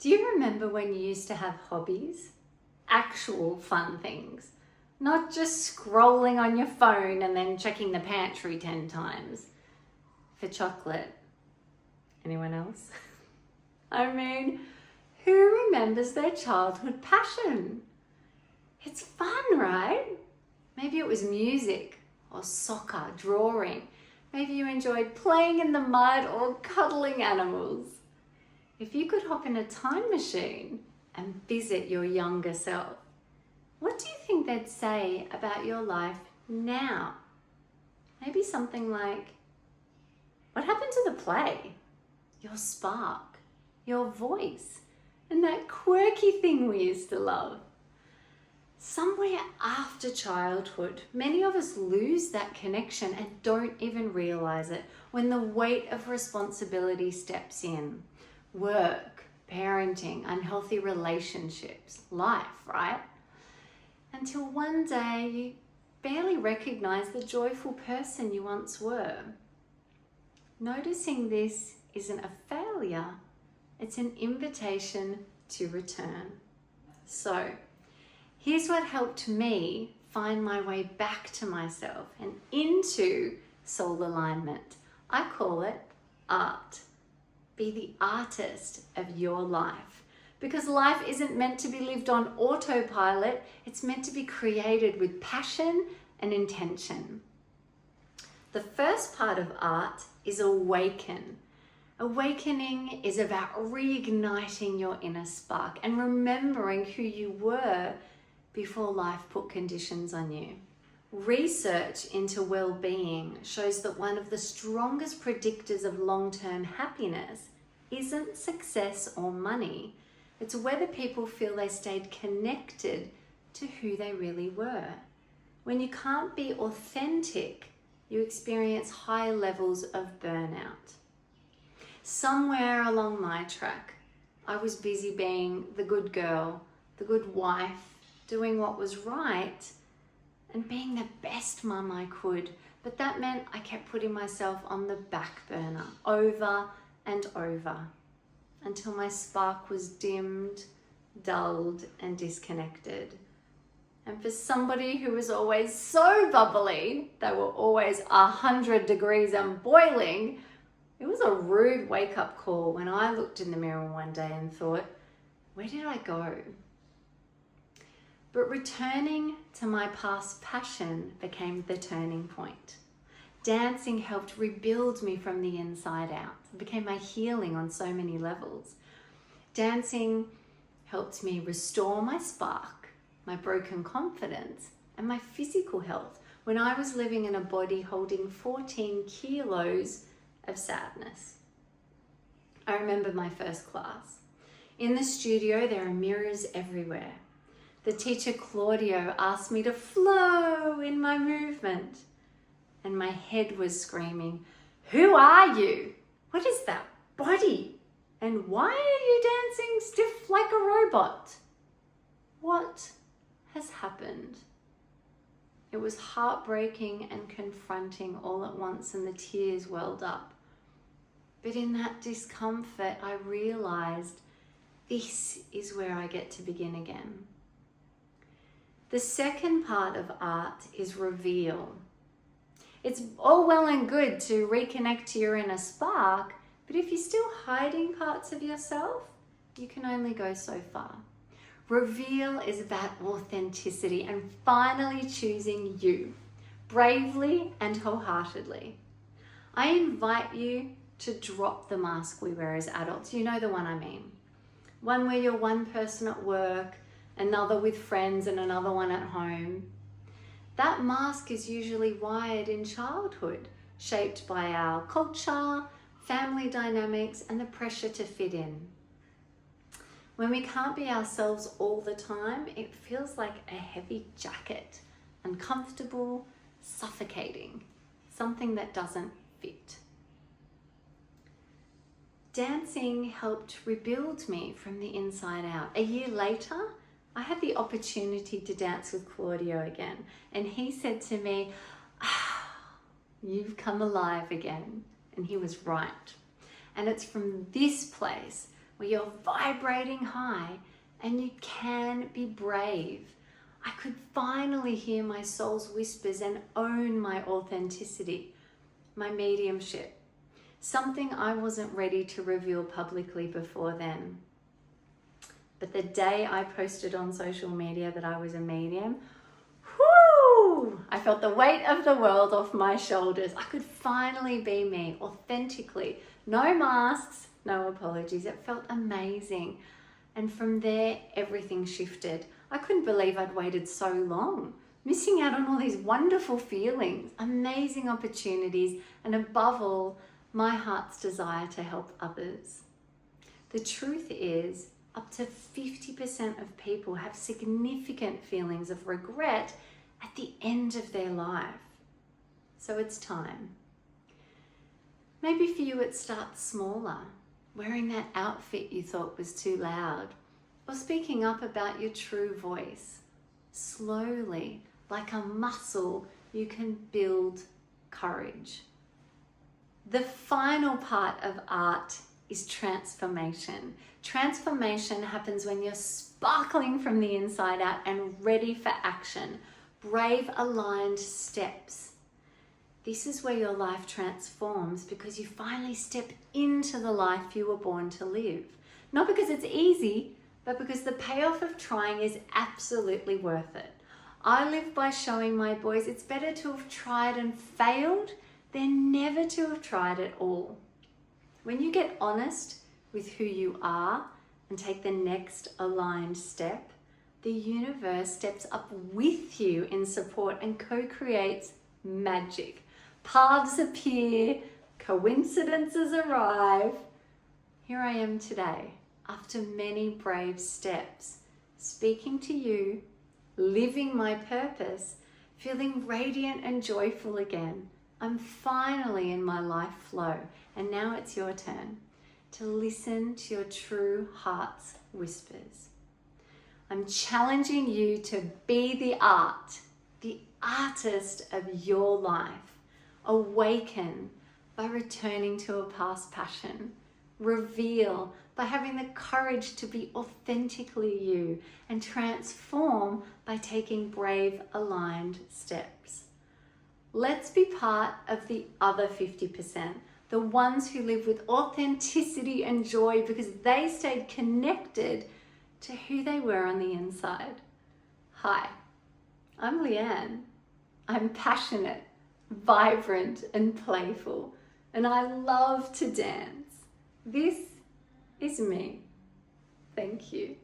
Do you remember when you used to have hobbies? Actual fun things. Not just scrolling on your phone and then checking the pantry 10 times for chocolate. Anyone else? I mean, who remembers their childhood passion? It's fun, right? Maybe it was music or soccer, drawing. Maybe you enjoyed playing in the mud or cuddling animals. If you could hop in a time machine and visit your younger self, what do you think they'd say about your life now? Maybe something like, what happened to the play? Your spark, your voice, and that quirky thing we used to love. Somewhere after childhood, many of us lose that connection and don't even realize it when the weight of responsibility steps in. Work, parenting, unhealthy relationships, life, right? Until one day you barely recognize the joyful person you once were. Noticing this isn't a failure, it's an invitation to return. So, here's what helped me find my way back to myself and into soul alignment. I call it art. Be the artist of your life. Because life isn't meant to be lived on autopilot, it's meant to be created with passion and intention. The first part of art is awaken. Awakening is about reigniting your inner spark and remembering who you were before life put conditions on you. Research into well-being shows that one of the strongest predictors of long-term happiness isn't success or money. It's whether people feel they stayed connected to who they really were. When you can't be authentic, you experience high levels of burnout. Somewhere along my track, I was busy being the good girl, the good wife, doing what was right, and being the best mum I could. But that meant I kept putting myself on the back burner over and over until my spark was dimmed, dulled, and disconnected. And for somebody who was always so bubbly, they were always 100 degrees and boiling, it was a rude wake-up call when I looked in the mirror one day and thought, where did I go? But returning to my past passion became the turning point. Dancing helped rebuild me from the inside out. It became my healing on so many levels. Dancing helped me restore my spark, my broken confidence, and my physical health when I was living in a body holding 14 kilos of sadness. I remember my first class. In the studio, there are mirrors everywhere. The teacher, Claudio, asked me to flow in my movement. And my head was screaming, who are you? What is that body? And why are you dancing stiff like a robot? What has happened? It was heartbreaking and confronting all at once, and the tears welled up. But in that discomfort, I realized this is where I get to begin again. The second part of art is reveal. It's all well and good to reconnect to your inner spark, but if you're still hiding parts of yourself, you can only go so far. Reveal is about authenticity and finally choosing you, bravely and wholeheartedly. I invite you to drop the mask we wear as adults. You know the one I mean. One where you're one person at work, another with friends, and another one at home. That mask is usually wired in childhood, shaped by our culture, family dynamics, and the pressure to fit in. When we can't be ourselves all the time, it feels like a heavy jacket, uncomfortable, suffocating, something that doesn't fit. Dancing helped rebuild me from the inside out. A year later, I had the opportunity to dance with Claudio again, and he said to me, you've come alive again. And he was right. And it's from this place where you're vibrating high and you can be brave. I could finally hear my soul's whispers and own my authenticity, my mediumship, something I wasn't ready to reveal publicly before then. But the day I posted on social media that I was a medium, whoo! I felt the weight of the world off my shoulders. I could finally be me, authentically. No masks, no apologies. It felt amazing. And from there, everything shifted. I couldn't believe I'd waited so long, missing out on all these wonderful feelings, amazing opportunities, and above all, my heart's desire to help others. The truth is, up to 50% of people have significant feelings of regret at the end of their life. So it's time. Maybe for you it starts smaller, wearing that outfit you thought was too loud, or speaking up about your true voice. Slowly, like a muscle, you can build courage. The final part of art is transformation. Transformation happens when you're sparkling from the inside out and ready for action. Brave, aligned steps. This is where your life transforms because you finally step into the life you were born to live. Not because it's easy, but because the payoff of trying is absolutely worth it. I live by showing my boys it's better to have tried and failed than never to have tried at all. When you get honest with who you are and take the next aligned step, the universe steps up with you in support and co-creates magic. Paths appear, coincidences arrive. Here I am today, after many brave steps, speaking to you, living my purpose, feeling radiant and joyful again. I'm finally in my life flow, and now it's your turn to listen to your true heart's whispers. I'm challenging you to be the artist of your life. Awaken by returning to a past passion. Reveal by having the courage to be authentically you, and transform by taking brave, aligned steps. Let's be part of the other 50%, the ones who live with authenticity and joy because they stayed connected to who they were on the inside. Hi, I'm Leanne. I'm passionate, vibrant, and playful, and I love to dance. This is me. Thank you.